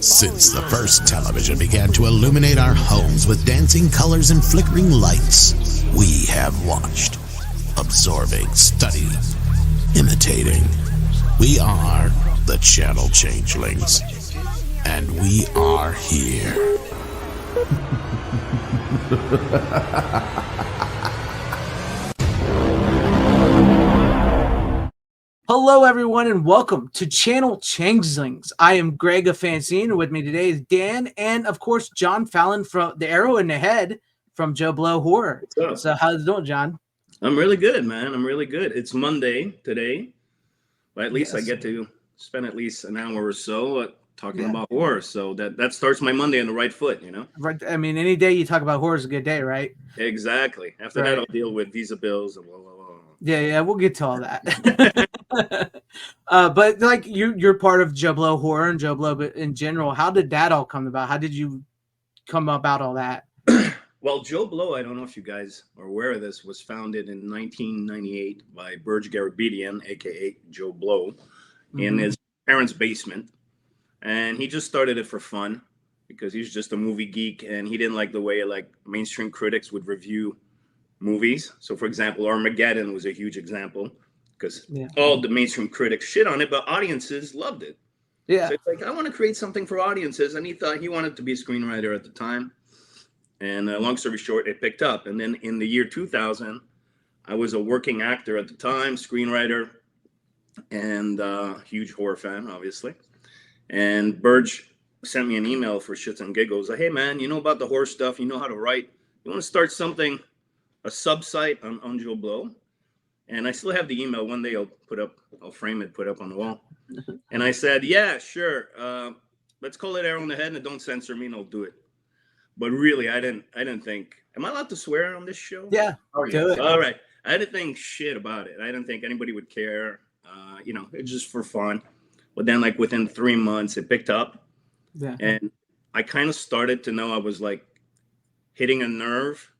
Since the first television began to illuminate our homes with dancing colors and flickering lights, we have watched, absorbing, studying, imitating. We are the Channel Changelings, and we are here. Hello, everyone, and welcome to Channel Changelings. I am Greg of FanZcene, and with me today is Dan and, of course, John Fallon from The Arrow in the Head from Joe Blow Horror. So how's it doing, John? I'm really good, man. I'm really good. It's Monday today, but at least I get to spend at least an hour or so talking about horror. So that starts my Monday on the right foot, you know? Right. I mean, any day you talk about horror is a good day, right? Exactly. After that, I'll deal with visa bills and blah, blah, blah. Yeah, we'll get to all that. But like you're part of Joe Blow Horror and Joe Blow in general. How did that all come about? How did you come about all that? Well, Joe Blow, I don't know if you guys are aware of this, was founded in 1998 by Burge Garabedian, aka Joe Blow, in his parents' basement. And he just started it for fun because he's just a movie geek and he didn't like the way like mainstream critics would review movies. So, for example, Armageddon was a huge example because all the mainstream critics shit on it, but audiences loved it. Yeah. So it's like, I want to create something for audiences. And he wanted to be a screenwriter at the time. And long story short, it picked up. And then in the year 2000, I was a working actor at the time, screenwriter, and huge horror fan, obviously. And Burge sent me an email for shits and giggles. Like, hey, man, you know about the horror stuff. You know how to write. You want to start something, a sub-site on Joe Blow? And I still have the email. One day I'll frame it, put it up on the wall. And I said, yeah, sure. Let's call it Arrow in the Head and don't censor me and I'll do it. But really, I didn't think, am I allowed to swear on this show? Yeah. Do it. All right. I didn't think shit about it. I didn't think anybody would care. It's just for fun. But then like within 3 months, it picked up. Yeah. And I kind of started to know I was like hitting a nerve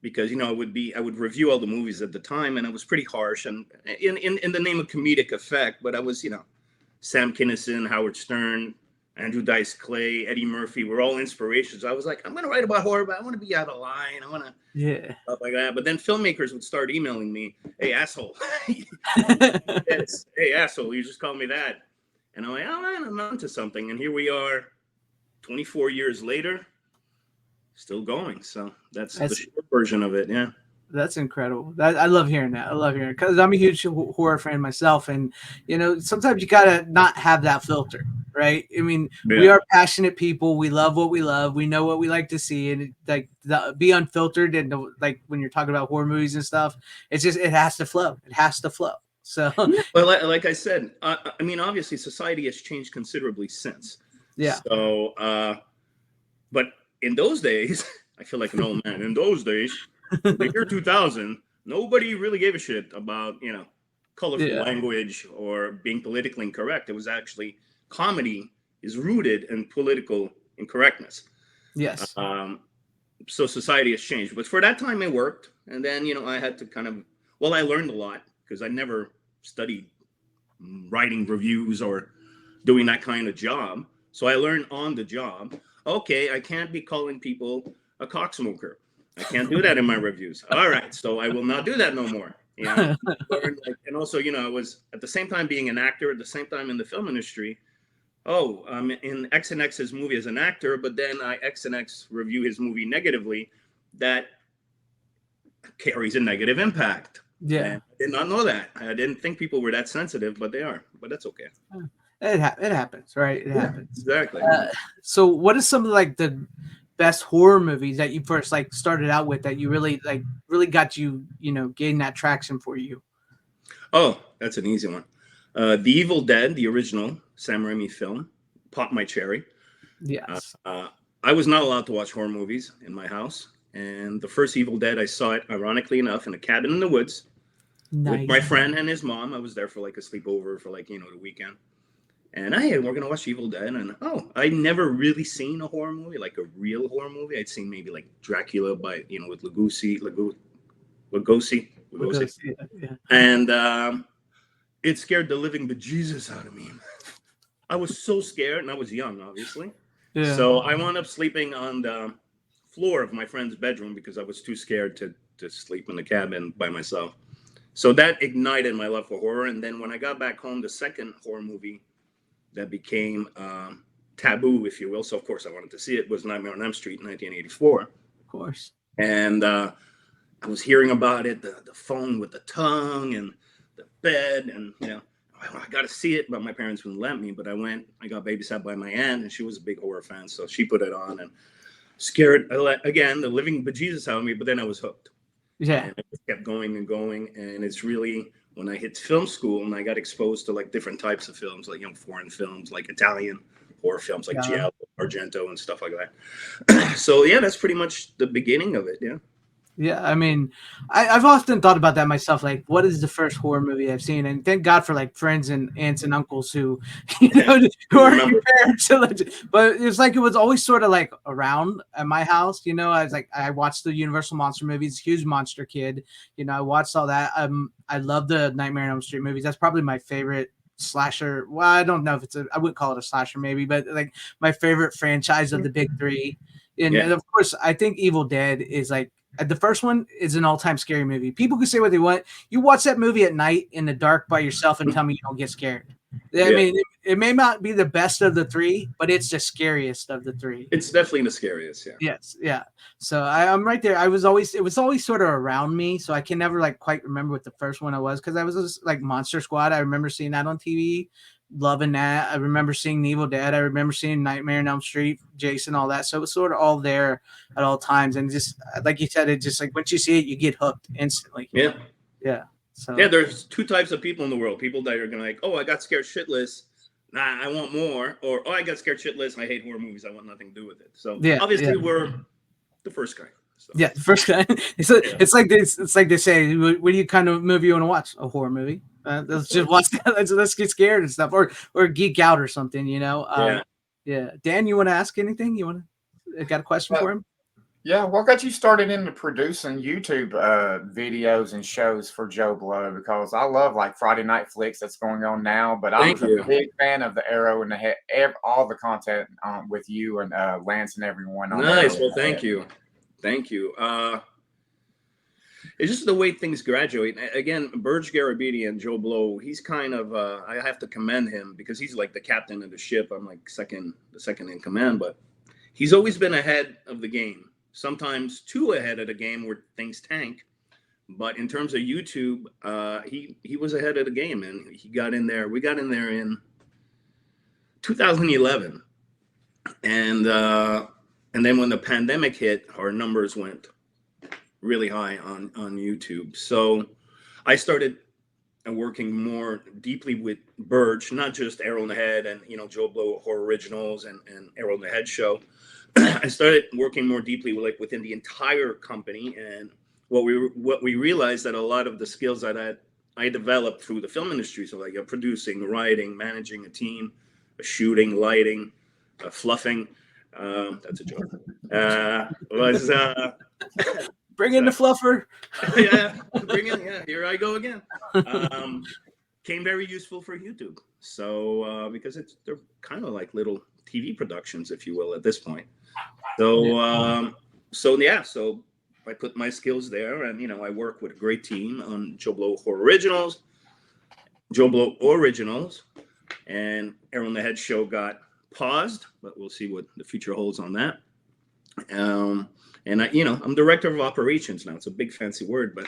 because, I would review all the movies at the time and I was pretty harsh and in the name of comedic effect. But I was, Sam Kinison, Howard Stern, Andrew Dice Clay, Eddie Murphy were all inspirations. I was like, I'm going to write about horror, but I want to be out of line. I want to stuff like that. But then filmmakers would start emailing me, hey, asshole. Hey, asshole, you just called me that. And I'm like, oh, man, I'm onto something. And here we are 24 years later, still going. So that's the short version of it. Yeah. That's incredible. I love hearing that. I love hearing it because I'm a huge horror fan myself. And, sometimes you got to not have that filter, right? I mean, we are passionate people. We love what we love. We know what we like to see. And be unfiltered. And like when you're talking about horror movies and stuff, it has to flow. It has to flow. So, well, like I said, I mean, obviously society has changed considerably since. Yeah. So, but in those days, I feel like an old man. In those days, the year 2000, nobody really gave a shit about, colorful language or being politically incorrect. It was actually comedy is rooted in political incorrectness. Yes. So society has changed, but for that time it worked. And then, I had to I learned a lot because I never studied writing reviews or doing that kind of job. So I learned on the job. Okay, I can't be calling people a cocksmoker. I can't do that in my reviews. All right, so I will not do that no more. And also, I was at the same time being an actor, at the same time in the film industry. Oh, I'm in X and X's movie as an actor, but then I X and X review his movie negatively. That carries a negative impact. Yeah, and I did not know that. I didn't think people were that sensitive, but they are. But that's okay. It happens, right? It happens. Exactly. So, what is some of the best horror movies that you first started out with that you really got you gain that traction for you? Oh, that's an easy one. The Evil Dead, the original Sam Raimi film, popped my cherry. Yes. I was not allowed to watch horror movies in my house, and the first Evil Dead I saw it, ironically enough, in a cabin in the woods with my friend and his mom. I was there for a sleepover for the weekend. And we're going to watch Evil Dead. And, I'd never really seen a horror movie, like a real horror movie. I'd seen maybe Dracula by, with Lugosi. Yeah. And it scared the living bejesus out of me. I was so scared, and I was young, obviously. Yeah. So I wound up sleeping on the floor of my friend's bedroom because I was too scared to sleep in the cabin by myself. So that ignited my love for horror. And then when I got back home, the second horror movie that became taboo, if you will. So of course I wanted to see it. Was Nightmare on Elm Street in 1984. Of course. And I was hearing about it, the phone with the tongue and the bed, and I got to see it, but my parents wouldn't let me. But I went. I got babysat by my aunt, and she was a big horror fan, so she put it on and scared again the living bejesus out of me. But then I was hooked. Yeah. And it just kept going and going, and it's really when I hit film school and I got exposed to like different types of films, like foreign films, like Italian horror films, like Giallo, Argento, and stuff like that. So yeah, that's pretty much the beginning of it. Yeah. Yeah, I mean, I've often thought about that myself. Like, what is the first horror movie I've seen? And thank God for like friends and aunts and uncles who, who are your parents. But it's like it was always sort of like around at my house. I was like, I watched the Universal monster movies, huge monster kid. I watched all that. I love the Nightmare on Elm Street movies. That's probably my favorite slasher. Well, I don't know if I wouldn't call it a slasher maybe, but like my favorite franchise of the big three. And of course, I think Evil Dead is like. The first one is an all-time scary movie. People can say what they want. You watch that movie at night in the dark by yourself and tell me you don't get scared. I mean, it may not be the best of the three, but it's the scariest of the three. It's definitely the scariest. Yeah. Yes. Yeah. So I'm right there. It was always sort of around me. So I can never like quite remember what the first one was. Cause I was just, like Monster Squad. I remember seeing that on TV. Loving that. I remember seeing Evil Dead. I remember seeing Nightmare on Elm Street, Jason, all that. So it was sort of all there at all times. And just like you said, it just like once you see it, you get hooked instantly. Yeah. Yeah. So yeah, there's two types of people in the world. People that are gonna like, oh, I got scared shitless. Nah, I want more. Or oh, I got scared shitless. I hate horror movies. I want nothing to do with it. So obviously we're the first guy. So. Yeah, the first guy. It's like this. It's like they say, what do you kind of movie you want to watch? A horror movie. Let's just watch that. Let's get scared and stuff, or geek out or something. Yeah. Dan, you want to ask anything? You want to got a question for him? Yeah. What got you started into producing YouTube videos and shows for Joe Blow? Because I love like Friday Night Flicks that's going on now, but I'm a big fan of the Arrow and the Head, all the content with you and Lance and everyone. Nice. Well, thank you. Thank you. It's just the way things graduate. Again, Burge Garabedian and Joe Blow, he's kind of, I have to commend him because he's like the captain of the ship. I'm like the second in command, but he's always been ahead of the game. Sometimes too ahead of the game where things tank. But in terms of YouTube, he was ahead of the game, and he got in there. We got in there in 2011. And then when the pandemic hit, our numbers went really high on YouTube. So I started working more deeply with Burge, not just Arrow in the Head and Joe Blow Horror Originals and Arrow in the Head show. I started working more deeply within the entire company, and what we realized that a lot of the skills that I developed through the film industry, so like producing, writing, managing a team, shooting, lighting, fluffing. That's a joke. Was bring in the fluffer. Here I go again. Came very useful for YouTube. So because they're kind of like little TV productions, if you will, at this point. So so I put my skills there, and I work with a great team on Joe Blow Horror Originals, Joe Blow Originals, and Arrow in the Head show got paused, but we'll see what the future holds on that. And I'm director of operations now. It's a big fancy word, but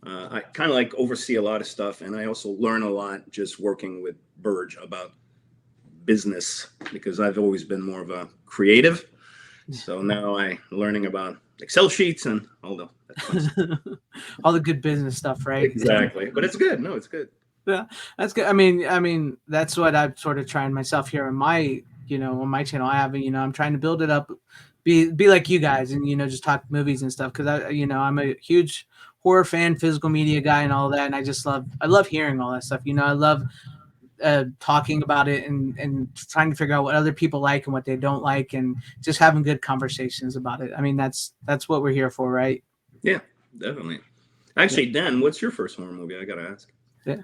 I kind of like oversee a lot of stuff, and I also learn a lot just working with Burge about business because I've always been more of a creative. So now I'm learning about Excel sheets and all the good business stuff, right? Exactly, but it's good. No, it's good. Yeah, that's good. I mean, that's what I'm sort of trying myself here on my, on my channel. I have, I'm trying to build it up, be like you guys, and just talk movies and stuff because I'm a huge horror fan, physical media guy, and all that, and I love hearing all that stuff. I love talking about it and trying to figure out what other people like and what they don't like, and just having good conversations about it. I mean, that's what we're here for, right? Yeah, definitely. Actually, Dan, what's your first horror movie? I gotta ask. Yeah.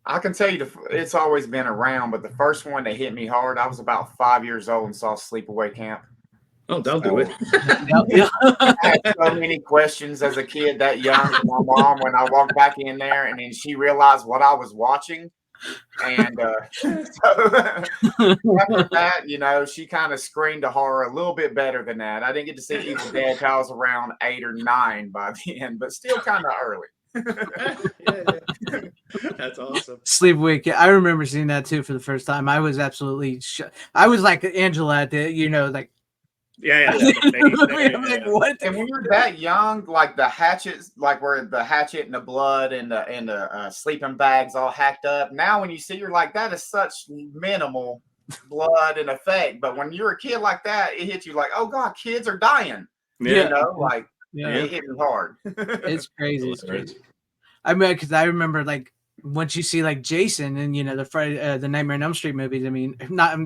I can tell you it's always been around, but the first one that hit me hard, I was about 5 years old and saw Sleepaway Camp. Oh, that'll do it. I had so many questions as a kid that young to my mom when I walked back in there, and then she realized what I was watching. And so after that, you know, she kind of screened the horror a little bit better than that. I didn't get to see Evil Dead till I was around 8 or 9 by then, but still kind of early. Yeah. That's awesome. Sleepaway Camp. I remember seeing that too for the first time. I was absolutely I was like Angela at the, you know, like Yeah. like, what? And when you're that young, like the hatchets, like where the hatchet and the blood and the sleeping bags all hacked up. Now, when you see, you're like, that is such minimal blood and effect. But when you're a kid like that, it hits you like, oh God, kids are dying. Yeah. You know, like it hit me hard. It's crazy. It's crazy. I mean, because I remember like once you see like Jason and, you know, the Friday, the Nightmare on Elm Street movies. I mean,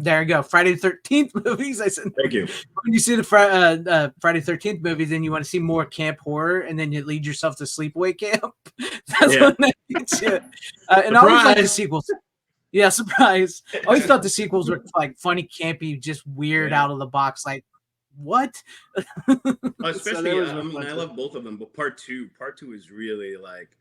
there you go, Friday the 13th movies. I said, thank you. When you see the Friday the 13th movies, then you want to see more camp horror, and then you lead yourself to Sleepaway Camp. That's when that gets you. And I always like the sequels. Yeah, surprise. I always thought the sequels were like funny, campy, just weird, out of the box. Like, what? Especially, I mean, I love both of them, but part two is really like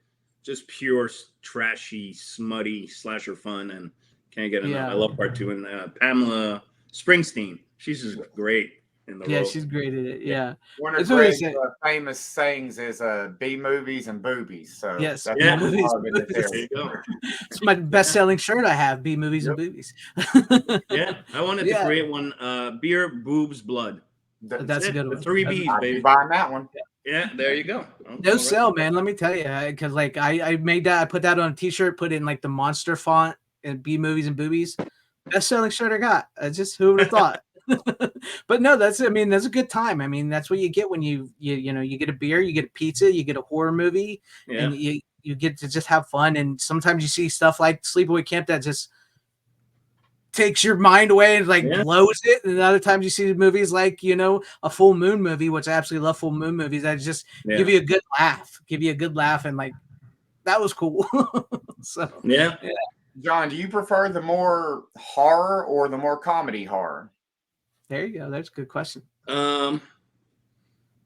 just pure trashy, smutty slasher fun, and can't get enough. I love part 2, and Pamela Springsteen, she's just great in the role. Yeah, she's great at it. Yeah, one of Greg's famous sayings is B movies and boobies. So yes, that's movies. There you go. It's my best-selling shirt. I have B movies and boobies. Yeah, I wanted to create one. Beer, boobs, blood. That's a good one. 3 B's, baby. Buying that one. Yeah, there you go. No sell, man. Let me tell you, because like I made that, I put that on a T-shirt, put it in like the monster font and B movies and boobies. Best selling shirt I got. Just who would have thought? But no, that's a good time. I mean, that's what you get when you get a beer, you get a pizza, you get a horror movie, and you get to just have fun. And sometimes you see stuff like Sleepaway Camp that just takes your mind away and like blows it. And other times you see movies like, you know, a Full Moon movie, which I absolutely love. Full Moon movies that just give you a good laugh, and like that was cool. So yeah. John, do you prefer the more horror or the more comedy horror? There you go. That's a good question. No,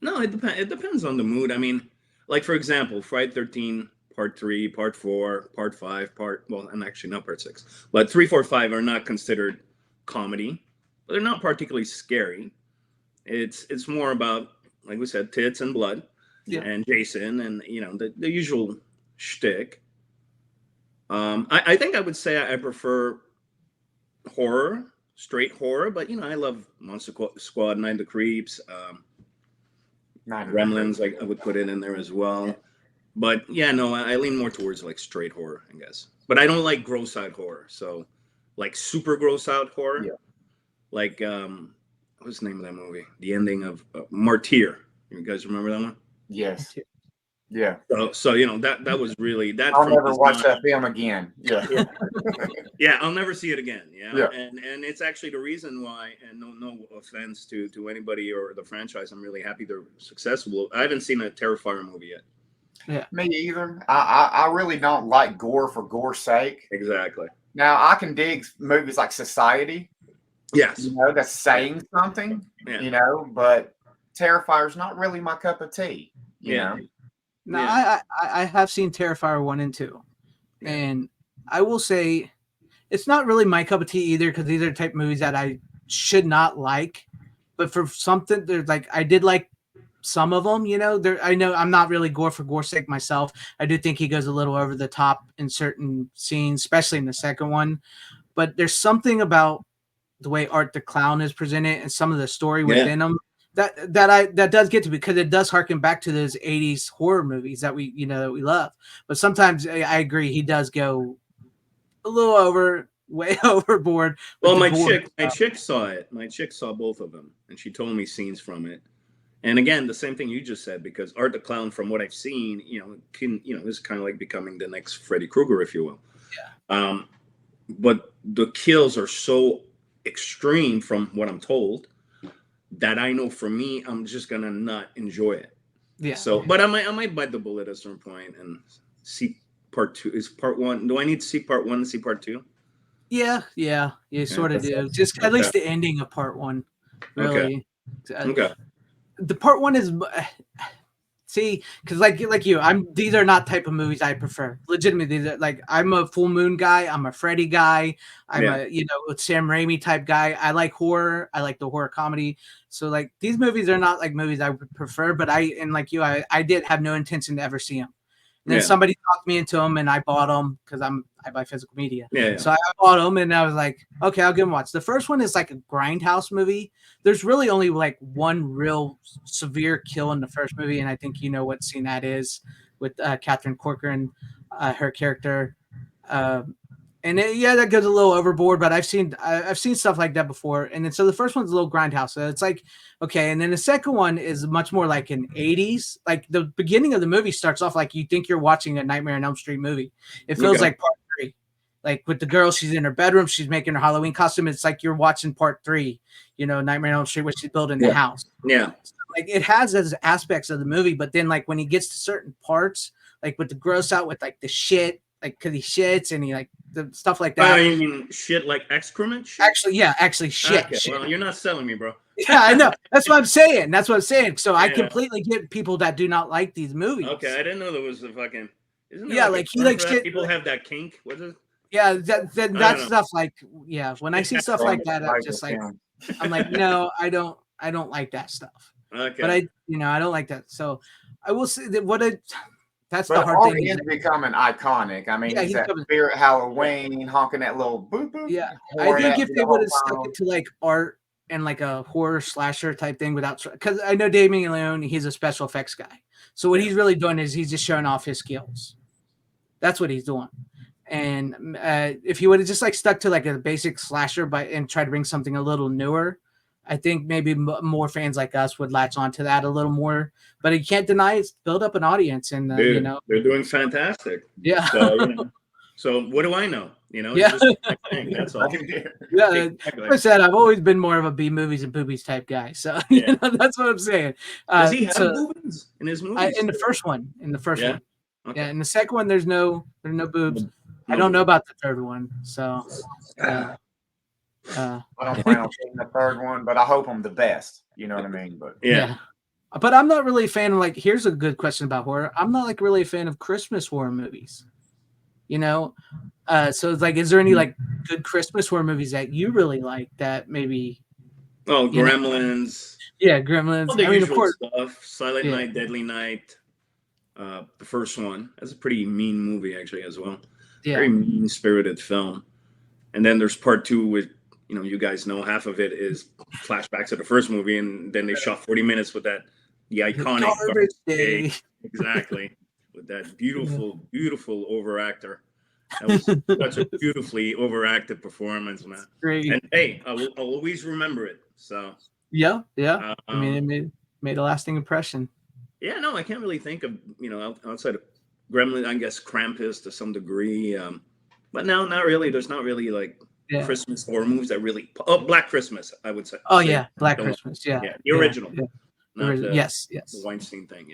it depends. It depends on the mood. I mean, like for example, Friday 13, Part 3, Part 4, Part 5, and actually not Part 6, but 3, 4, 5 are not considered comedy, but they're not particularly scary. It's more about, like we said, tits and blood, and Jason, and you know the usual shtick. I think I would say I prefer horror, straight horror, but you know I love Monster Squad, Night of the Creeps, Gremlins. I would put it in there as well. But yeah, no, I lean more towards like straight horror, I guess. But I don't like gross out horror. So like super gross out horror. Yeah. Like what's the name of that movie? The ending of Martyr. You guys remember that one? Yes. Yeah. So you know that was really that. I'll never watch that film again. Yeah. Yeah, I'll never see it again. Yeah. And it's actually the reason why, and no offense to anybody or the franchise, I'm really happy they're successful. I haven't seen a Terrifier movie yet. Yeah, me either. I really don't like gore for gore's sake. Exactly. Now I can dig movies like Society. Yes. You know, that's saying something. Yeah. You know, but Terrifier's not really my cup of tea. You know. No, I have seen Terrifier 1 and 2, and I will say it's not really my cup of tea either, because these are the type of movies that I should not like. But for something, there's like I did like some of them, you know. I know I'm not really gore for gore's sake myself. I do think he goes a little over the top in certain scenes, especially in the second one. But there's something about the way Art the Clown is presented and some of the story within them that does get to me, because it does harken back to those 80s horror movies that we love. But sometimes I agree he does go a little way overboard. Well, my chick saw it. My chick saw both of them, and she told me scenes from it. And again, the same thing you just said, because Art the Clown, from what I've seen, is kind of like becoming the next Freddy Krueger, if you will. Yeah. But the kills are so extreme, from what I'm told, that I know for me, I'm just gonna not enjoy it. Yeah. So, but I might bite the bullet at a certain point and see part two. Is part one? Do I need to see part one to see part two? Yeah, you sort of do. Just at least the ending of part one, really. Okay. The part one is see, because like you, these are not type of movies I prefer. Legitimately, these are, like, I'm a Full Moon guy. I'm a Freddy guy. I'm a with Sam Raimi type guy. I like horror. I like the horror comedy. So like these movies are not like movies I would prefer. But like you, I did have no intention to ever see them. And then somebody talked me into them, and I bought them because I buy physical media. So I bought them, and I was like, okay, I'll give them a watch. The first one is like a grindhouse movie. There's really only like one real severe kill in the first movie, and I think you know what scene that is with Catherine Corcoran, her character. And that goes a little overboard, but I've seen stuff like that before. And then so the first one's a little grindhouse, so it's like okay. And then the second one is much more like an 80s. Like the beginning of the movie starts off like you think you're watching a Nightmare on Elm Street movie. It feels like part 3, like with the girl, she's in her bedroom, she's making her Halloween costume. It's like you're watching part 3, Nightmare on Elm Street, where she's building the house. So, like it has those aspects of the movie, but then like when he gets to certain parts, like with the gross out with like the shit. Like, because he shits and he like the stuff like that. Oh, you mean shit like excrement? Shit? Actually, shit. Okay, shit. well, you're not selling me, bro. Yeah, I know. That's what I'm saying. So I completely get people that do not like these movies. Okay, I didn't know there was a fucking. Isn't there like he likes shit. People have that kink. What is it? Yeah, that stuff. Like, when I see stuff like that, I'm just like, I'm like, no, I don't like that stuff. Okay, but I don't like that. So I will say that that's but the hard thing. He is becoming iconic. I mean, he's that Spirit Halloween honking that little boop boop. Yeah, I think if they would have stuck it to like art and like a horror slasher type thing without, because I know Damien Leone, he's a special effects guy. So what he's really doing is he's just showing off his skills. That's what he's doing. And if he would have just like stuck to like a basic slasher and tried to bring something a little newer, I think maybe more fans like us would latch onto that a little more. But you can't deny it's build up an audience, and they're doing fantastic. Yeah. So what do I know? Yeah. That's all. Yeah. Like I said, I've always been more of a B movies and boobies type guy. So that's what I'm saying. Does he have boobs in his movies? In the first one. Okay. Yeah. In the second one, there's no boobs. I don't know about the third one. So. I don't plan on seeing the third one, but I hope I'm the best. You know what I mean? But yeah. But I'm not really a fan of here's a good question about horror. I'm not like really a fan of Christmas horror movies. So it's like, is there any like good Christmas horror movies that you really like that maybe? Oh, Gremlins. Yeah, Gremlins. All the usual stuff. Silent Night, Deadly Night. The first one. That's a pretty mean movie actually as well. Yeah. Very mean-spirited film. And then there's part 2 with, you guys know half of it is flashbacks of the first movie, and then they shot 40 minutes with the iconic Garbage Day. Exactly, with that beautiful overactor. That was such a beautifully overacted performance, man. Great. And hey, I'll always remember it. So yeah. I mean, it made a lasting impression. Yeah, no, I can't really think of outside of Gremlin. I guess Krampus to some degree, but no, not really. There's not really like. Christmas horror movies that really Black Christmas, I would say. Oh yeah, Black Christmas, the original. Yes. The Weinstein thing,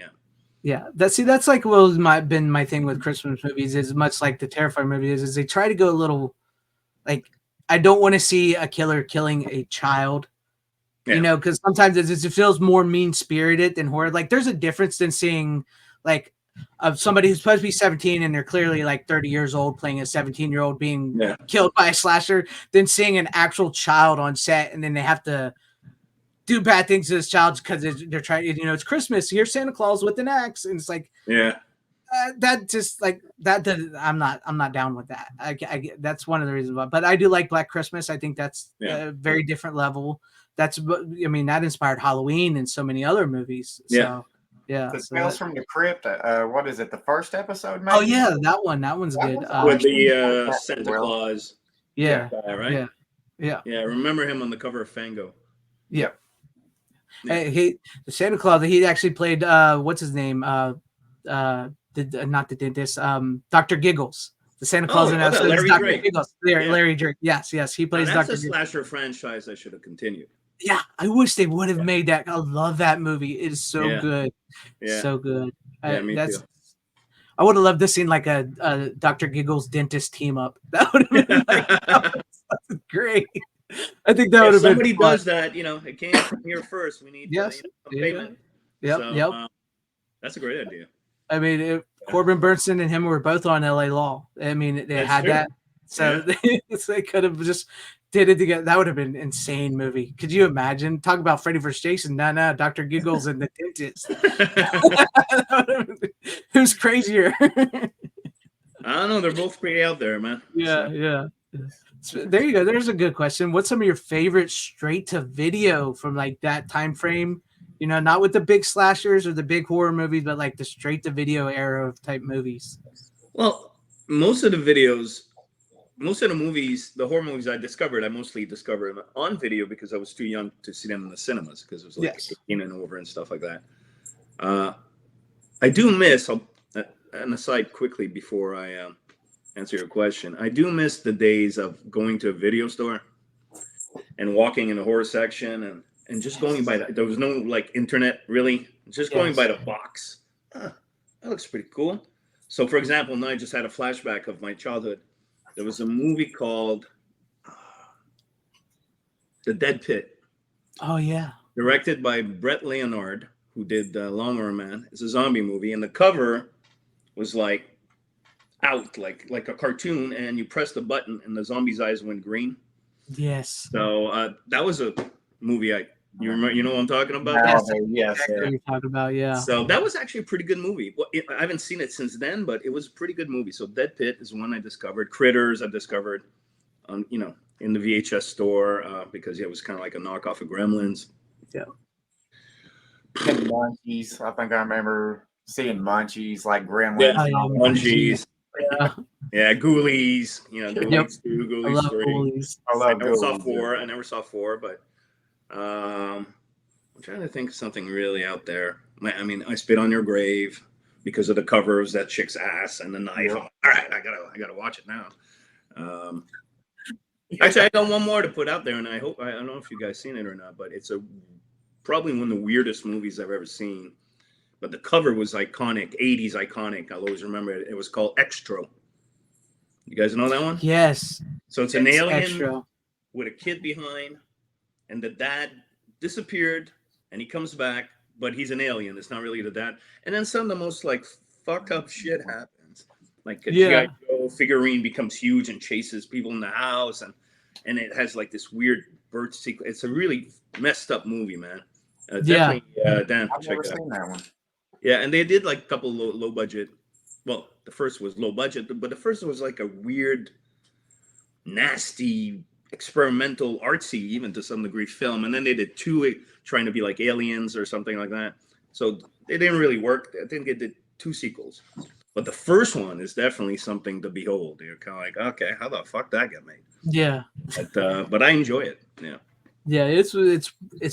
That's like been my thing with Christmas movies, is much like the Terrifier movies, is they try to go a little like, I don't want to see a killer killing a child. Because sometimes it feels more mean-spirited than horror. Like there's a difference than seeing like of somebody who's supposed to be 17 and they're clearly like 30 years old playing a 17-year-old being killed by a slasher, than seeing an actual child on set and then they have to do bad things to this child because they're trying, it's Christmas, here's Santa Claus with an axe, and it's like, that just like that. I'm not down with that. I that's one of the reasons why. But I do like Black Christmas. I think that's a very different level. That inspired Halloween and so many other movies. So. Yeah, the Tales from the Crypt. What is it? The first episode, maybe? Oh yeah, that one. That one's good. With the Santa Claus. Yeah. Right. Yeah. I remember him on the cover of Fango. Yeah. The Santa Claus. He actually played. What's his name? Dr. Giggles. The Santa Claus in Larry Dr. Drake. Giggles. Larry Drake. Yes. He plays Dr. That's a slasher franchise that should have continued. Yeah, I wish they would have made that. I love that movie. It is so good. Yeah. So good. Yeah, me too. I would have loved to seen like a Dr. Giggles dentist team up. That would have been like great. I think that would have been. Somebody does that, it came from here first. We need yes, some payment. Yep, So, yep. That's a great idea. I mean, Corbin Burnson and him were both on LA Law. I mean, they had that, so they could have just did it together. That would have been an insane movie. Could you imagine? Talk about Freddy vs. Jason. No, Dr. Giggles and the dentist. Who's crazier? I don't know. They're both pretty out there, man. Yeah. So there you go. There's a good question. What's some of your favorite straight to video from like that time frame? Not with the big slashers or the big horror movies, but like the straight to video era of type movies. Well, most of the movies, the horror movies I mostly discovered on video because I was too young to see them in the cinemas because it was like 18 and over and stuff like that. I do miss, an aside quickly before I answer your question, I do miss the days of going to a video store and walking in the horror section and just going by there was no like internet really, just going by the box. That looks pretty cool. So for example, now I just had a flashback of my childhood. There was a movie called The Dead Pit. Oh yeah. Directed by Brett Leonard, who did Long Arm Man. It's a zombie movie, and the cover was like out, like a cartoon, and you press the button, and the zombie's eyes went green. Yes. So that was a movie you remember? You know what I'm talking about? Yes. You're talking about, yeah. So that was actually a pretty good movie. Well, I haven't seen it since then, but it was a pretty good movie. So Dead Pit is one I discovered. Critters I discovered, in the VHS store because it was kind of like a knockoff of Gremlins. Yeah. And Munchies. I think I remember seeing Munchies like Gremlins. Yeah, Munchies. Yeah, Ghoulies. Ghoulies 2, Ghoulies 3. Ghoulies. I never saw 4. I never saw 4, but I'm trying to think of something really out there. I mean, I Spit on Your Grave because of the cover of that chick's ass and the knife. Yeah. All right, I gotta watch it now. Actually, I got one more to put out there, and I don't know if you guys seen it or not, but it's probably one of the weirdest movies I've ever seen. But the cover was iconic, 80s iconic. I'll always remember it. It was called Extra. You guys know that one? Yes. So it's an alien Extra with a kid behind, and the dad disappeared, and he comes back, but he's an alien. It's not really the dad. And then some of the most fucked up shit happens. Like a G.I. Joe figurine becomes huge and chases people in the house, and it has this weird bird sequence. It's a really messed up movie, man. Definitely, Dan, check it out. That one. Yeah, and they did a couple low budget. Well, the first was low budget, but the first was a weird, nasty, experimental, artsy, even to some degree, film. And then they did 2 trying to be like Aliens or something like that. So they didn't really work. I think they did 2 sequels. But the first one is definitely something to behold. You're kind of okay, how the fuck that got made? Yeah. But I enjoy it. Yeah. Yeah, it's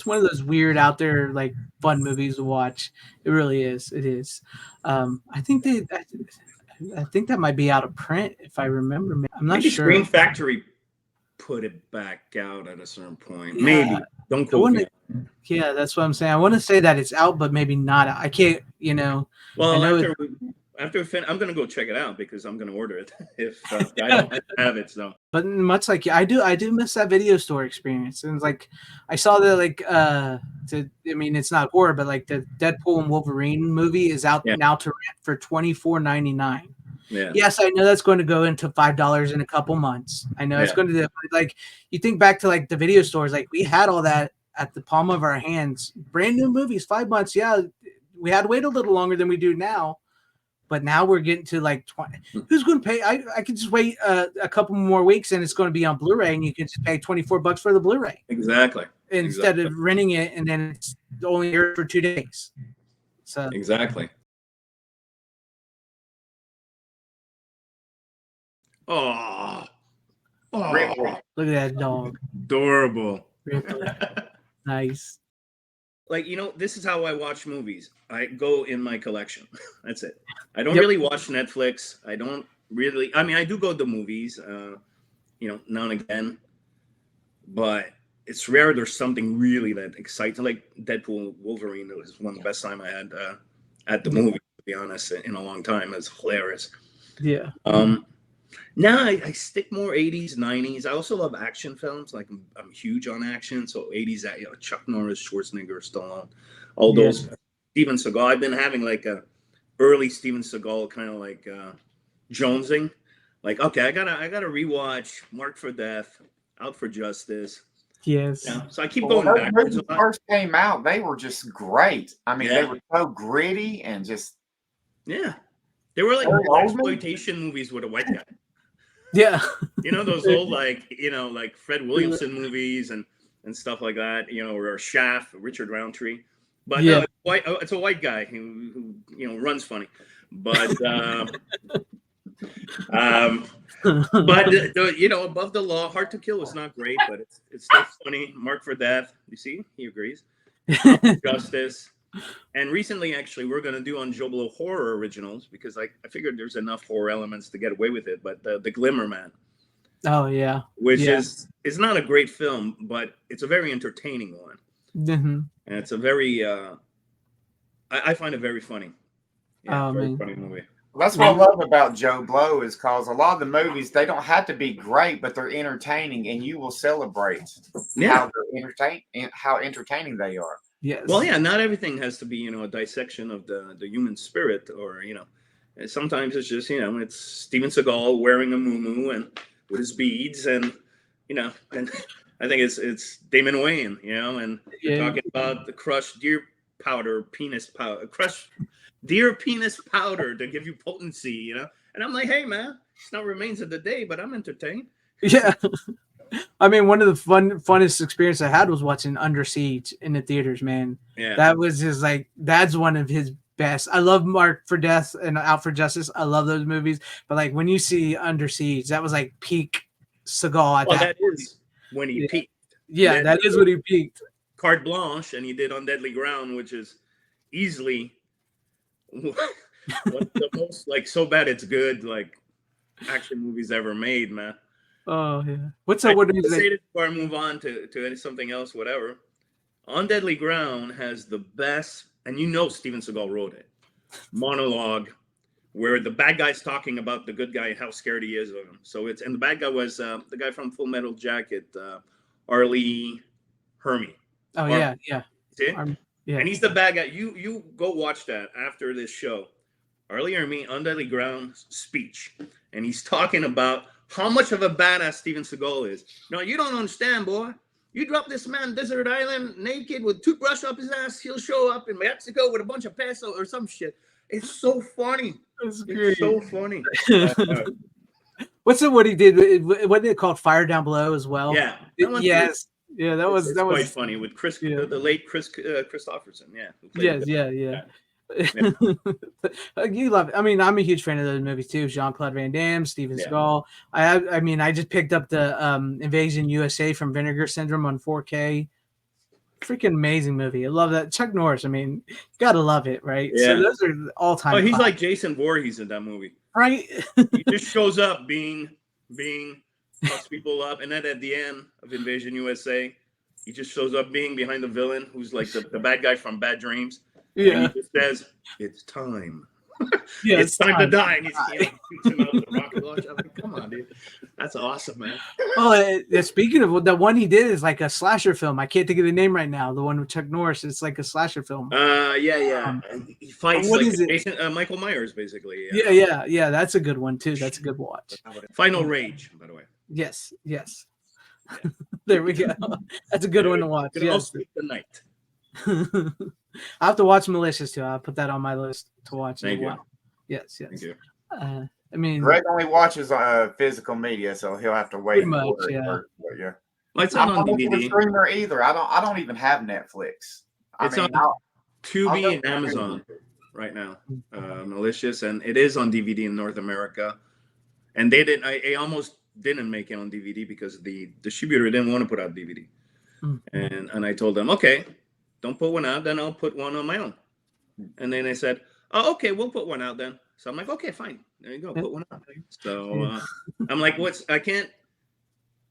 one of those weird out there fun movies to watch. It really is. It is. I think that might be out of print if I remember. I'm not sure. Scream Factory put it back out at a certain point. Yeah. Maybe. Don't quote me. Yeah, that's what I'm saying. I want to say that it's out, but maybe not out. I can't. Well, after I'm gonna go check it out because I'm gonna order it if I don't have it. So, but much like I do miss that video store experience. And it's I saw that it's not horror, but the Deadpool and Wolverine movie is out now to rent for $24.99. Yeah. Yes, I know that's going to go into $5 in a couple months. I know it's going to do. You think back to the video stores, we had all that at the palm of our hands. Brand new movies, 5 months. Yeah, we had to wait a little longer than we do now. But now we're getting to 20. Who's going to pay? I can just wait a couple more weeks and it's going to be on Blu-ray and you can just pay $24 for the Blu-ray. Exactly. Instead of renting it and then it's only here for 2 days. So exactly. Oh, look at that dog. Adorable. Nice. This is how I watch movies. I go in my collection. That's it. I don't really watch Netflix. I don't really. I mean, I do go to movies, now and again. But it's rare there's something really that excites. Like Deadpool, Wolverine was one of the best time I had at the movie. to be honest, in a long time. It's hilarious. Yeah. Now I stick more 80s, 90s. I also love action films. Like I'm huge on action. So 80s, Chuck Norris, Schwarzenegger, Stallone, all those. Steven Seagal. I've been having like a early Steven Seagal kind of like jonesing. Like, okay, I gotta rewatch Marked for Death, Out for Justice. Yes. Yeah. So I keep going back. When they first came out, they were just great. I mean, they were so gritty and just they were like exploitation movies with a white guy. Yeah. You know, those old like Fred Williamson movies and stuff like that, or Shaft, Richard Roundtree. But no, it's a white guy who runs funny. But Above the Law, Hard to Kill is not great, but it's still funny. Marked for Death, you see, he agrees. Justice. And recently, actually, we're going to do on Joe Blow horror originals because I figured there's enough horror elements to get away with it. But the Glimmer Man. Oh, yeah. Which is not a great film, but it's a very entertaining one. Mm-hmm. And it's a very, I find it very funny. Yeah, very funny movie. That's what I love about Joe Blow is because a lot of the movies, they don't have to be great, but they're entertaining, and you will celebrate how entertaining they are. Yes. Well, yeah, not everything has to be, a dissection of the human spirit or, sometimes it's just, it's Steven Seagal wearing a muumuu and with his beads and, and I think it's Damon Wayne, and you're talking about the crushed deer penis powder to give you potency, and I'm like, hey, man, it's not Remains of the Day, but I'm entertained. Yeah. I mean, one of the funnest experiences I had was watching Under Siege in the theaters, man. Yeah. That was just like, that's one of his best. I love Marked for Death and Out for Justice. I love those movies. But like when you see Under Siege, that was like peak Seagal. That is when he peaked. Yeah, that is when he peaked. Carte Blanche, and he did On Deadly Ground, which is easily one of the most like so bad it's good like action movies ever made, man. Oh yeah. What's that? What do you say before I move on to something else? Whatever. On Deadly Ground has the best, and Steven Seagal wrote it. Monologue where the bad guy's talking about the good guy and how scared he is of him. So and the bad guy was the guy from Full Metal Jacket, Arlie Hermy. Oh yeah. See? Yeah. And he's the bad guy. You go watch that after this show. Arlie Hermy, On Deadly Ground speech, and he's talking about how much of a badass Steven Seagal is. No, you don't understand, boy. You drop this man desert island naked with toothbrush up his ass, he'll show up in Mexico with a bunch of peso or some shit. It's so funny. It's so funny. What's what he did? What they called Fire Down Below as well? Yeah. Yes. Yeah, that was quite funny with Chris, the late Chris Christopherson. Yeah. Yeah. You love it. I mean, I'm a huge fan of those movies too. Jean-Claude Van Damme, Steven Seagal. I just picked up the Invasion USA from Vinegar Syndrome on 4K. Freaking amazing movie. I love that. Chuck Norris. I mean, you gotta love it, right? Yeah. So those are all time. Oh, he's like Jason Voorhees in that movie, right? He just shows up being fucks people up, and then at the end of Invasion USA, he just shows up being behind the villain, who's like the bad guy from Bad Dreams. Yeah. And he just says, "It's time." Yeah, it's time to die. And he's shoots him out with a rocket launcher. I'm like, come on, dude. That's awesome, man. Well, speaking of the one he did is like a slasher film. I can't think of the name right now. The one with Chuck Norris. It's like a slasher film. He fights Michael Myers, basically. Yeah. That's a good one too. That's a good watch. Final Rage, by the way. Yes. There we go. That's a good one to watch. Yes. Sleep the night. I have to watch Malicious too. I'll put that on my list to watch. Thank you. Yes. Thank you. I mean, Greg only watches physical media, so he'll have to wait. Pretty much, Well, it's not on DVD. Streamer either. I don't even have Netflix. It's on Tubi and Amazon right now. Malicious, and it is on DVD in North America. And they didn't. I almost didn't make it on DVD because the distributor didn't want to put out DVD. And I told them, okay, don't put one out, then I'll put one on my own. And then they said, oh, okay, we'll put one out then. So I'm like, okay, fine. There you go, put one out. So I'm like, I can't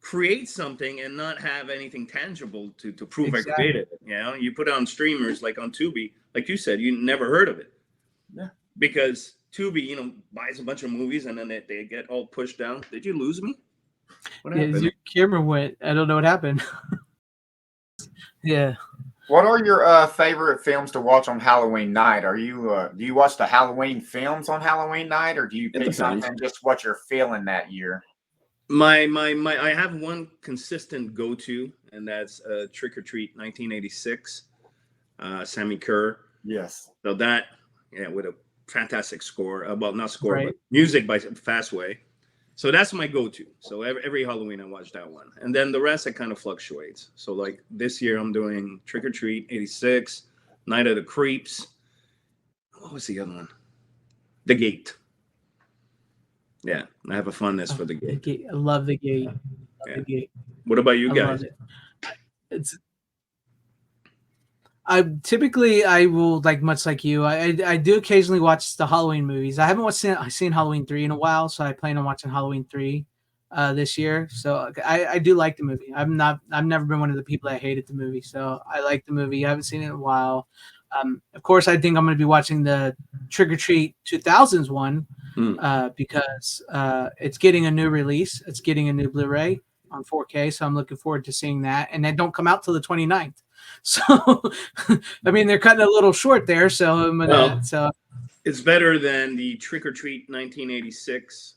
create something and not have anything tangible to prove I created it. You put it on streamers like on Tubi, like you said, you never heard of it. Yeah. because Tubi, buys a bunch of movies and then they get all pushed down. Did you lose me? What happened? Your camera went. I don't know what happened. Yeah. What are your favorite films to watch on Halloween night? Are you do you watch the Halloween films on Halloween night, or do you pick something just what you're feeling that year? My I have one consistent go-to, and that's Trick or Treat 1986, Sammy Kerr. Yes. So that, with a fantastic score. Well, not score, Right. but music by Fastway. So that's my go-to. So every Halloween I watch that one, and then the rest it kind of fluctuates. So like this year I'm doing Trick or Treat 86, Night of the Creeps. What was the other one? The Gate. Yeah, I have a fondness for The Gate. I love The Gate. The Gate. What about you guys? I will, like, much like you. I do occasionally watch the Halloween movies. I haven't seen Halloween 3 in a while, so I plan on watching Halloween 3 this year. So I do like the movie. I've never been one of the people that hated the movie. So I like the movie. I haven't seen it in a while. Of course, I think I'm going to be watching the Trick or Treat 2000s one because it's getting a new release. It's getting a new Blu-ray on 4K. So I'm looking forward to seeing that. And they don't come out till the 29th. So, I mean, they're cutting a little short there. So, it's better than the Trick or Treat 1986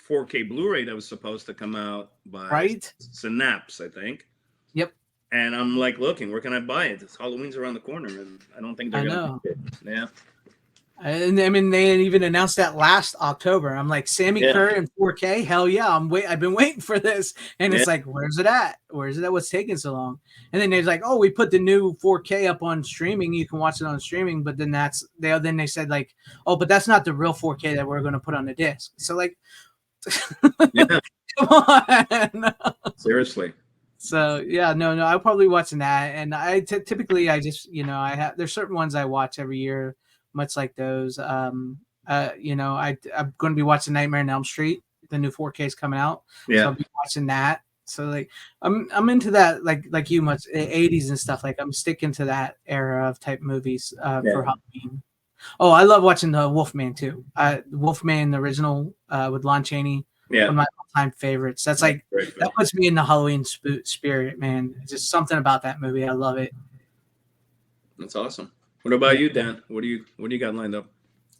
4K Blu-ray that was supposed to come out by Synapse, I think. Yep. And I'm like, looking, where can I buy it? Halloween's around the corner, and I don't think they're going to make it. Yeah. And I mean, they even announced that last October. I'm like, Sammy Kerr in 4K? Hell yeah! I've been waiting for this, and it's like, where's it at? Where's it at? What's taking so long? And then they're like, oh, we put the new 4K up on streaming. You can watch it on streaming, but then they said like, oh, but that's not the real 4K that we're going to put on the disc. So like, come on, seriously. So yeah, no, I'll probably be watching that, and typically I just there's certain ones I watch every year. Much like those, I'm going to be watching Nightmare on Elm Street. The new 4K is coming out, so I'll be watching that. So like, I'm into that, like you, much 80s and stuff. Like I'm sticking to that era of type movies for Halloween. Oh, I love watching the Wolfman too. Wolfman, the original with Lon Chaney. Yeah, one of my all-time favorites. That's like that puts me in the Halloween spirit, man. It's just something about that movie. I love it. That's awesome. What about you, Dan? What do you got lined up?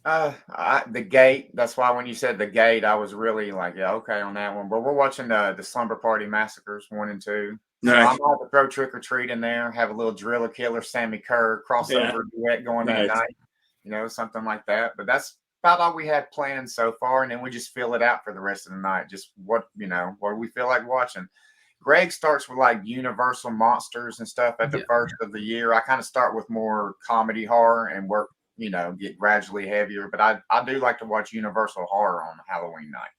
The Gate. That's why when you said The Gate, I was really like, yeah, okay on that one. But we're watching the Slumber Party Massacres 1 and 2. So I'm going to throw Trick or Treat in there. Have a little Driller Killer, Sammy Kerr crossover duet going that night. Something like that. But that's about all we had planned so far, and then we just fill it out for the rest of the night. Just what we feel like watching. Greg starts with like Universal monsters and stuff at the first of the year. I kind of start with more comedy horror and work, get gradually heavier. But I do like to watch Universal horror on Halloween night.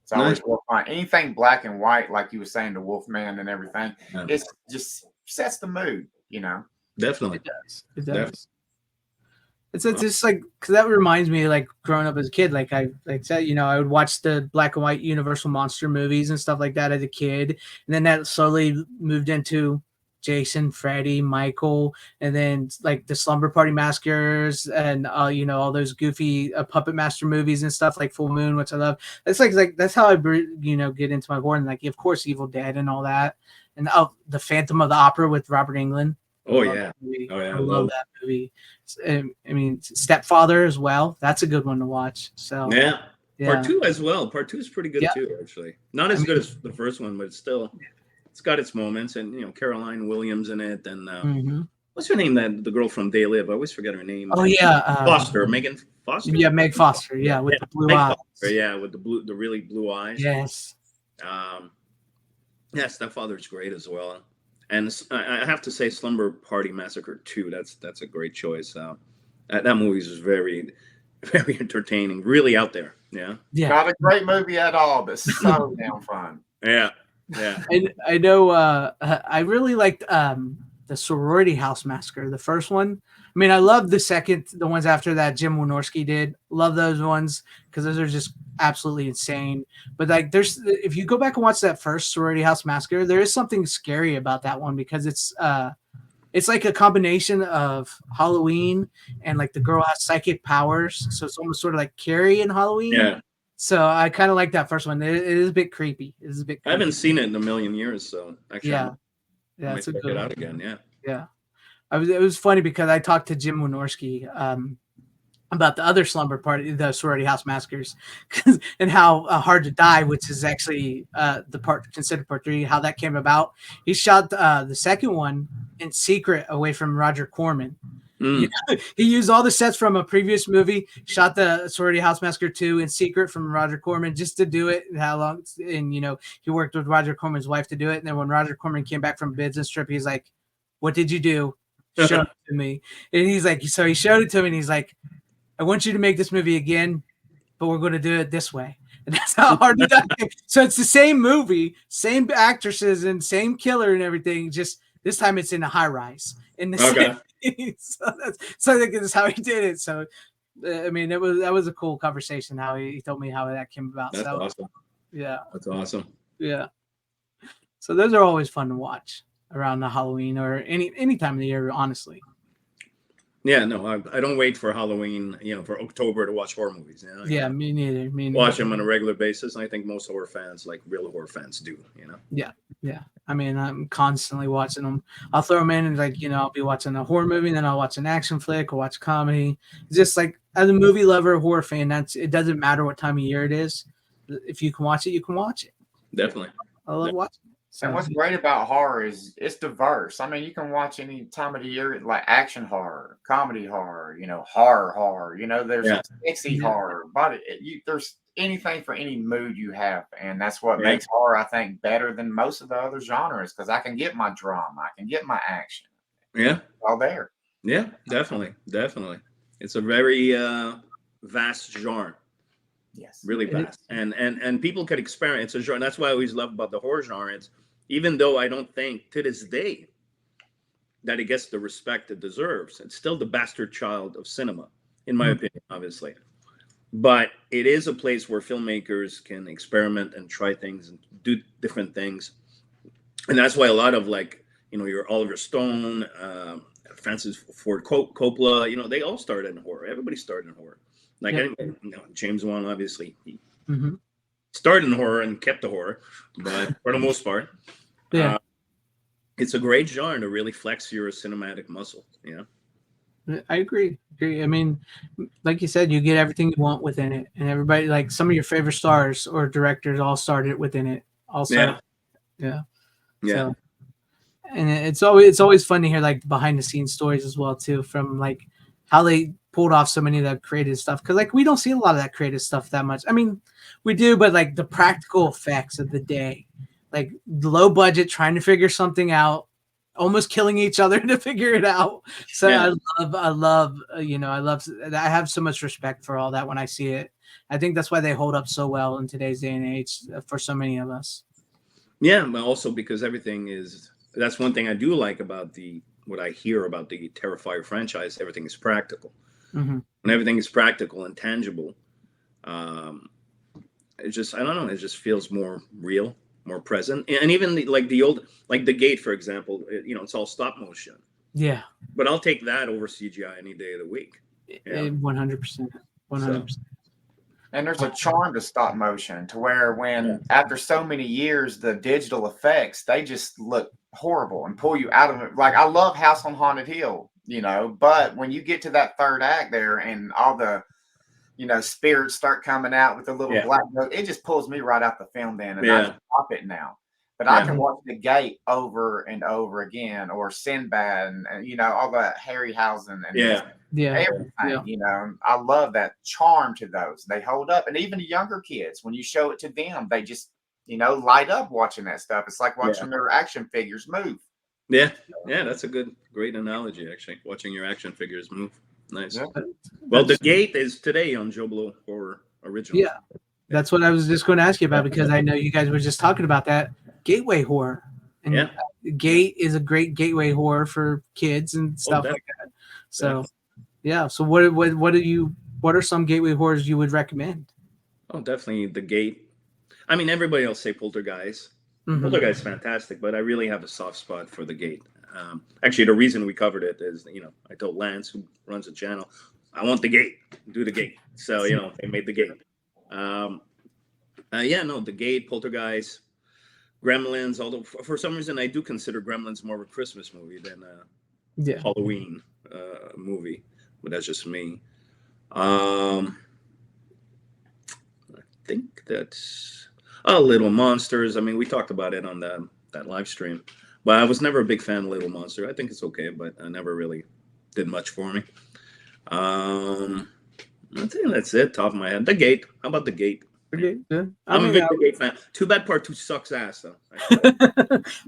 It's always real fun. Anything black and white, like you were saying, the Wolfman and everything, it just sets the mood, Definitely. It does. Definitely. It's just like, because that reminds me of like growing up as a kid. Like I said, I would watch the black and white Universal monster movies and stuff like that as a kid, and then that slowly moved into Jason, Freddy, Michael, and then like the Slumber Party Massacres and all those goofy Puppet Master movies and stuff like Full Moon, which I love. It's like that's how I get into my horror, and like of course Evil Dead and all that, and the Phantom of the Opera with Robert Englund. Oh yeah. I love that movie. I mean, Stepfather as well. That's a good one to watch. So yeah. Part 2 as well. Part 2 is pretty good too, actually. Not as good as the first one, but it's got its moments. And Caroline Williams in it, and what's her name? The girl from They Live. I always forget her name. Oh yeah, Foster, Megan Foster. Yeah, Meg Foster. Yeah, with the blue eyes. Foster, with the really blue eyes. Yes. Stepfather's great as well. And I have to say, Slumber Party Massacre 2. That's a great choice. That movie is very, very entertaining. Really out there. Yeah. Not a great movie at all, but so damn fun. Yeah. And I know. I really liked the Sorority House Massacre, the first one. I mean, I love the ones after that Jim Wynorski did. Love those ones because those are just absolutely insane. But like, if you go back and watch that first Sorority House Massacre, there is something scary about that one because it's it's like a combination of Halloween and like the girl has psychic powers, so it's almost sort of like Carrie in Halloween. Yeah. So I kind of like that first one. It is a bit creepy. It is a bit creepy. I haven't seen it in a million years, so actually, yeah, I might it's a check good it one. out again. Yeah. Yeah, it was funny because I talked to Jim Wynorski about the other slumber party, the sorority house massacres, and how Hard to Die, which is actually the part considered part 3, how that came about. He shot the second one in secret away from Roger Corman. Mm. He used all the sets from a previous movie, shot the sorority house massacre 2 in secret from Roger Corman just to do it. And how long? And he worked with Roger Corman's wife to do it. And then when Roger Corman came back from business trip, he's like, "What did you do? Show it to me." And he's like, so he showed it to me, and he's like, "I want you to make this movie again, but we're going to do it this way." And that's how Hard to Die. So it's the same movie, same actresses, and same killer and everything. Just this time it's in a high rise. In the Okay. so I think that's how he did it. So I mean, that was a cool conversation. How he told me how that came about. That's awesome. Yeah, that's awesome. Yeah. So those are always fun to watch around the Halloween or any time of the year, honestly. Yeah, no, I don't wait for Halloween, for October to watch horror movies. Yeah, me neither. Watch them on a regular basis, and I think most horror fans, like real horror fans, do. Yeah. I mean, I'm constantly watching them. I'll throw them in, and I'll be watching a horror movie, and then I'll watch an action flick or watch comedy. It's just like as a movie lover, horror fan, it doesn't matter what time of year it is. If you can watch it, you can watch it. Definitely. I love watching it. And what's great about horror is it's diverse. I mean, you can watch any time of the year, like action horror, comedy horror, horror. There's sexy horror, but there's anything for any mood you have, and that's what makes horror, I think, better than most of the other genres. Because I can get my drama, I can get my action. Yeah, all there. Yeah, definitely. It's a very vast genre. Yes, really vast, and people could experience a genre. That's why I always love about the horror genre. It's, even though I don't think to this day that it gets the respect it deserves, it's still the bastard child of cinema, in my opinion, obviously. But it is a place where filmmakers can experiment and try things and do different things, and that's why a lot of your Oliver Stone, Francis Ford Coppola, they all started in horror. Everybody started in horror. James Wan, obviously, he started in horror and kept the horror, but for the most part, it's a great genre to really flex your cinematic muscle. I agree. I mean, like you said, you get everything you want within it, and everybody, like some of your favorite stars or directors, all started within it. Also, yeah. So, and it's always fun to hear like behind the scenes stories as well too, from like how they pulled off so many of that creative stuff, because we don't see a lot of that creative stuff that much. I mean, we do, but like the practical effects of the day, like low budget, trying to figure something out, almost killing each other to figure it out. So I have so much respect for all that when I see it. I think that's why they hold up so well in today's day and age for so many of us. Yeah, but also because that's one thing I do like about what I hear about the Terrifier franchise. Everything is practical. When everything is practical and tangible, it just feels more real, more present. And even the Gate, for example, it's all stop motion. Yeah. But I'll take that over CGI any day of the week. 100%. 100%. And there's a charm to stop motion to where after so many years, the digital effects, they just look horrible and pull you out of it. Like I love House on Haunted Hill, but when you get to that third act there and all the, spirits start coming out with the little black, it just pulls me right out the film then. And I can stop it now. But I can watch The Gate over and over again, or Sinbad and all that Harryhausen and everything. I love that charm to those. They hold up. And even the younger kids, when you show it to them, they just, light up watching that stuff. It's like watching their action figures move. Yeah, that's a great analogy, actually. Watching your action figures move. Nice. Yeah. Well, The Gate is today on Joe Blow Horror Original. Yeah, that's what I was just going to ask you about, because I know you guys were just talking about that gateway horror. And Gate is a great gateway horror for kids and stuff like that. So, So what are some gateway horrors you would recommend? Oh, definitely The Gate. I mean, everybody else say Poltergeist. Poltergeist is fantastic, but I really have a soft spot for The Gate. Actually, the reason we covered it is, I told Lance, who runs the channel, I want the gate, do the gate. So, they made the gate. The Gate, Poltergeist, Gremlins. Although for some reason I do consider Gremlins more of a Christmas movie than a Halloween movie, but that's just me. I think that's Little Monsters. I mean, we talked about it on that live stream, but I was never a big fan of Little Monster. I think it's okay, but I never really did much for me. I think that's it, top of my head. The Gate. How about The Gate? Yeah. I'm a big Gate fan. Too bad part 2 sucks ass, though.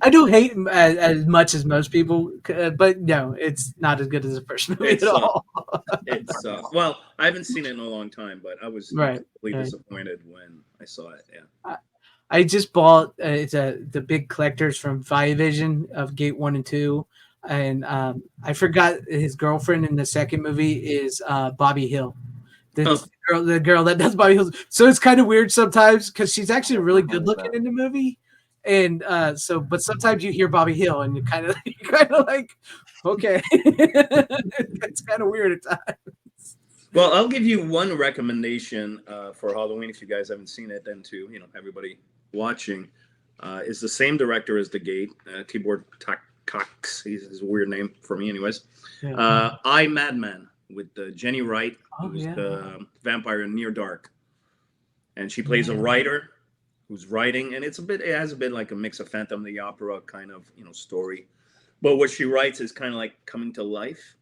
I do hate him as much as most people, but no, it's not as good as the first movie at all. It sucks. Well, I haven't seen it in a long time, but I was completely disappointed when I saw it. Yeah. I just bought the big collectors from Vision of Gate 1 and 2, and I forgot his girlfriend in the second movie is Bobby Hill. The girl that does Bobby Hill. So it's kind of weird sometimes because she's actually really good looking in the movie, and but sometimes you hear Bobby Hill and you're kind of like, okay, it's kind of weird at times. Well, I'll give you one recommendation for Halloween if you guys haven't seen it. Then to everybody watching, is the same director as The Gate, Tibor Cox. He's a weird name for me, anyways. I, Madman, with Jenny Wright, who's the vampire in Near Dark, and she plays a writer who's writing, and it has a bit like a mix of Phantom of the Opera kind of story, but what she writes is kind of like coming to life,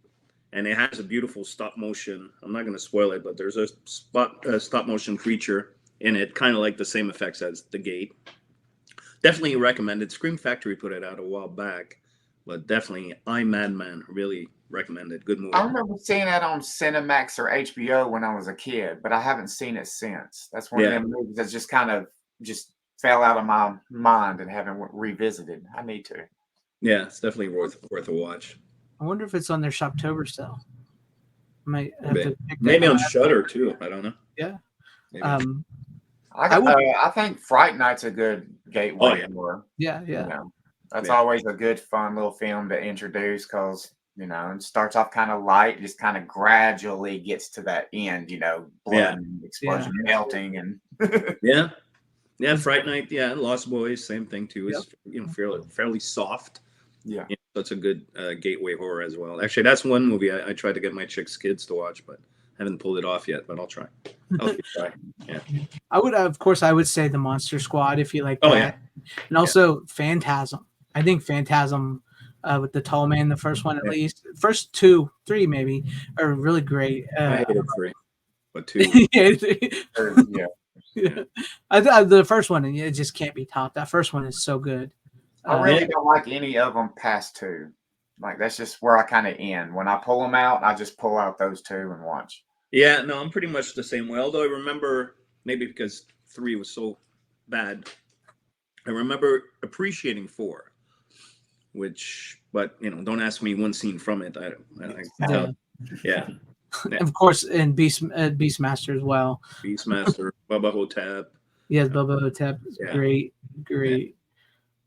and it has a beautiful stop motion. I'm not going to spoil it, but there's a stop motion creature in it, kind of like the same effects as The Gate. Definitely recommended. Scream Factory put it out a while back, but definitely I, Madman, really recommended. Good movie. I remember seeing that on Cinemax or HBO when I was a kid, but I haven't seen it since. That's one of them movies that just kind of fell out of my mind and haven't revisited. I need to. Yeah, it's definitely worth a watch. I wonder if it's on their Shoptober sale. Might have to pick maybe on Shudder too. I don't know. Yeah. Maybe. I think Fright Night's a good gateway. Yeah. That's always a good, fun little film to introduce because, it starts off kind of light, just kind of gradually gets to that end, blood and explosion melting. And yeah, Fright Night, Lost Boys, same thing too. It's, fairly soft. Yeah. That's a good gateway horror as well. Actually, that's one movie I tried to get my chick's kids to watch, but haven't pulled it off yet, but I'll try. Yeah. I would say The Monster Squad if you like that. And also Phantasm. I think Phantasm with the tall man, the first one at least. First 2, 3 maybe are really great. I hated 3, but 2. The first one, it just can't be topped. That first one is so good. I really don't like any of them past 2. Like, that's just where I kind of end. When I pull them out, I just pull out those 2 and watch. Yeah, no, I'm pretty much the same way. Although I remember, maybe because 3 was so bad, I remember appreciating 4. But don't ask me one scene from it. Yeah. Of course, and Beastmaster as well. Beastmaster, Bubba Hotep. Yes, Bubba Hotep is great. Yeah.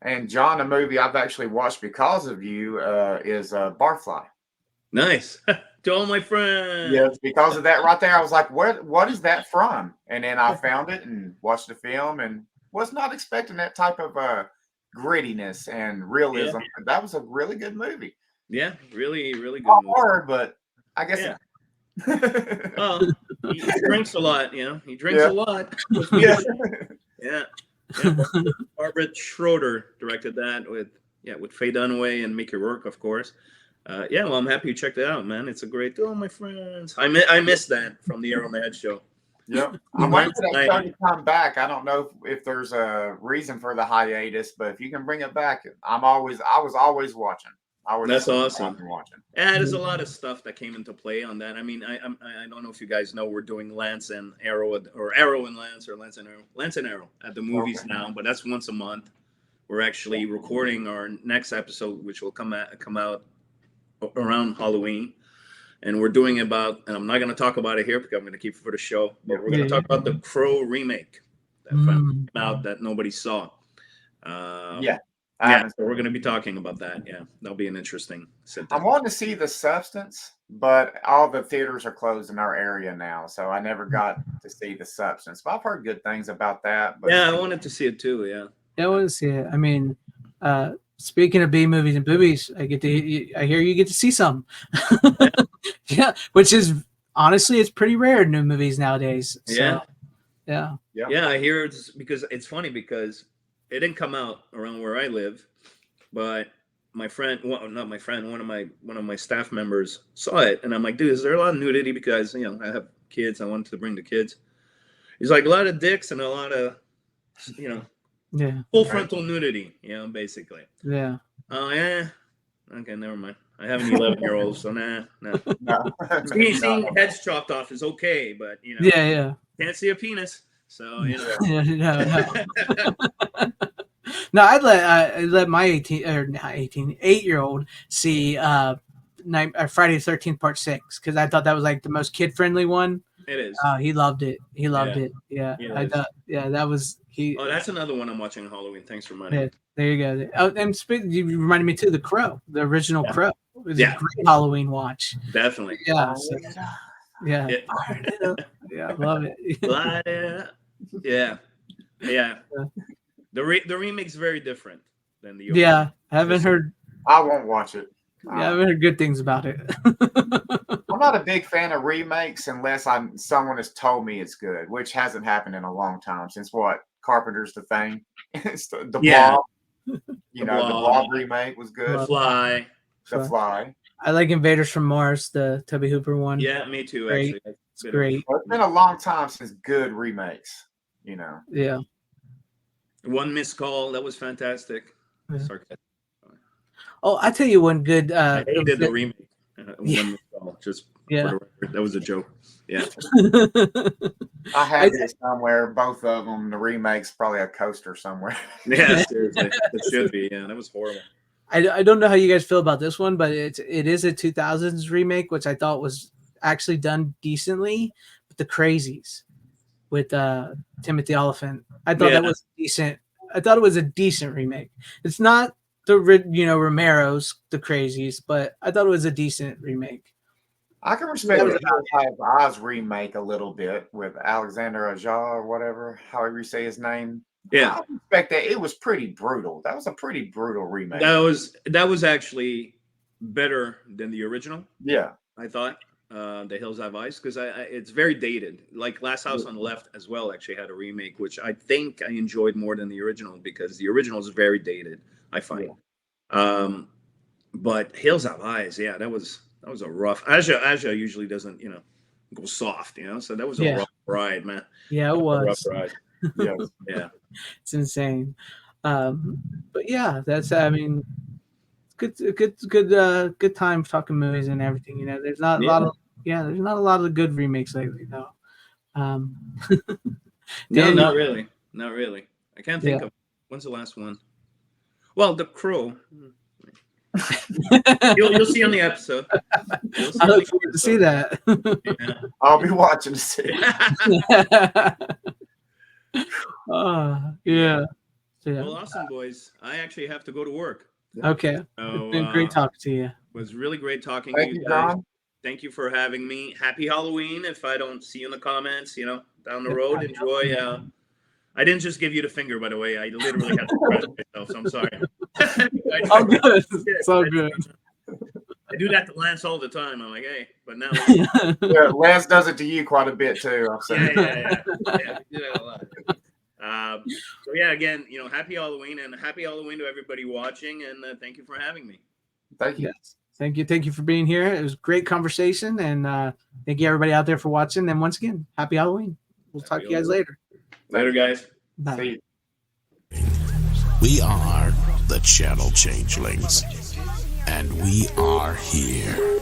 And John, a movie I've actually watched because of you is Barfly. Nice. To all my friends. Yes, because of that right there, I was like, what is that from? And then I found it and watched the film and was not expecting that type of grittiness and realism. Yeah. That was a really good movie. Yeah, really, really good movie. Hard, but I guess. Yeah. Well, he drinks a lot, He drinks a lot. Yeah. Barbara Schroeder directed that with Faye Dunaway and Mickey Rourke, of course. Well, I'm happy you checked it out, man. It's a great. Oh, my friends, I missed that from the Arrow on the Head show. Yep. I'm waiting for that show to come back. I don't know if there's a reason for the hiatus, but if you can bring it back, I was always watching. That's awesome. Yeah, there's a lot of stuff that came into play on that. I mean, I don't know if you guys know we're doing Lance and Arrow, or Arrow and Lance, or Lance and Arrow at the movies now, but that's once a month. We're actually recording our next episode, which will come out around Halloween. And we're doing and I'm not going to talk about it here because I'm going to keep it for the show, but we're going to talk about the Crow remake that came out that nobody saw. Yeah, so we're going to be talking about that. Yeah, that'll be an interesting sit down. I wanted to see The Substance, but all the theaters are closed in our area now, so I never got to see The Substance. But I've heard good things about that. But Yeah, I wanted to see it too. Yeah, I want to see it. I mean, speaking of B movies and boobies, I hear you get to see some. Yeah, which is honestly, it's pretty rare in new movies nowadays. So, yeah. I hear it's because it's funny because it didn't come out around where I live, but my friend, well, not my friend, one of my staff members saw it, and I'm like, dude, is there a lot of nudity? Because I have kids, I wanted to bring the kids. He's like, a lot of dicks and a lot of, full frontal nudity, basically. Yeah. Oh yeah. Okay, never mind. I have an 11-year-old, so nah. Seeing heads chopped off is okay, but can't see a penis. So No, I'd let my 8-year-old see Friday the 13th Part 6 because I thought that was like the most kid friendly one. It is. He loved it. He loved it. Yeah, I thought. Yeah, that was he. Oh, that's another one I'm watching on Halloween. Thanks for reminding me. There you go. Oh, and you reminded me too. The Crow, the original Crow. It was a great Halloween watch. Definitely. Yeah. Yeah. I love it. Yeah. The remake's very different than the original. Yeah, I haven't heard. I won't watch it. Yeah, I haven't heard good things about it. I'm not a big fan of remakes unless someone has told me it's good, which hasn't happened in a long time since Carpenter's The Thing. It's the Blob. The Blob remake was good. The Fly. I like Invaders from Mars, the Toby Hooper one. Yeah, me too. Actually, it's great. Well, it's been a long time since good remakes. Yeah. One Missed Call, that was fantastic. Yeah. Sarcastic. Oh, I tell you one good. I hated the remake. One Missed Call, just for the record. That was a joke. Yeah. I have it somewhere. Both of them. The remake's probably a coaster somewhere. Yeah, seriously, it should be. Yeah, that was horrible. I don't know how you guys feel about this one, but it is a 2000s remake, which I thought was actually done decently. With The Crazies, with Timothy Olyphant, I thought that was decent. I thought it was a decent remake. It's not the Romero's The Crazies, but I thought it was a decent remake. I can respect the Oz remake a little bit with Alexander Aja or whatever, however you say his name. Yeah, I respect that. It was pretty brutal. That was a pretty brutal remake. That was actually better than the original. Yeah, I thought The Hills Have Eyes because it's very dated. Like Last House on the Left as well actually had a remake, which I think I enjoyed more than the original because the original is very dated. I find. Yeah. But Hills Have Eyes, that was a rough. Aja usually doesn't go soft, so that was a rough ride, man. Yeah, it was a rough ride. Yeah. It's insane. But yeah, that's good time talking movies and everything. There's not a lot of there's not a lot of good remakes lately though. No, not really. I can't think of when's the last one. Well, The Crow. You'll see on the episode. I look forward to see that. I'll be watching to see. Yeah. Well, awesome, boys. I actually have to go to work. Okay. So, it's been great talking to you. It was really great talking to you guys. Thank you for having me. Happy Halloween. If I don't see you in the comments, down the road, enjoy. I didn't just give you the finger, by the way. I literally had to press myself, so I'm sorry. I'm good. It's all good. I do that to Lance all the time. I'm like, hey, but now. Lance does it to you quite a bit too. Yeah. We do that a lot. So again, happy Halloween and happy Halloween to everybody watching, and thank you for having me. Thank you. Yes. Thank you for being here. It was a great conversation, and thank you everybody out there for watching. And once again, happy Halloween. We'll talk to you guys later. Later, guys. Bye. See you. We are the Channel Changelings, and we are here.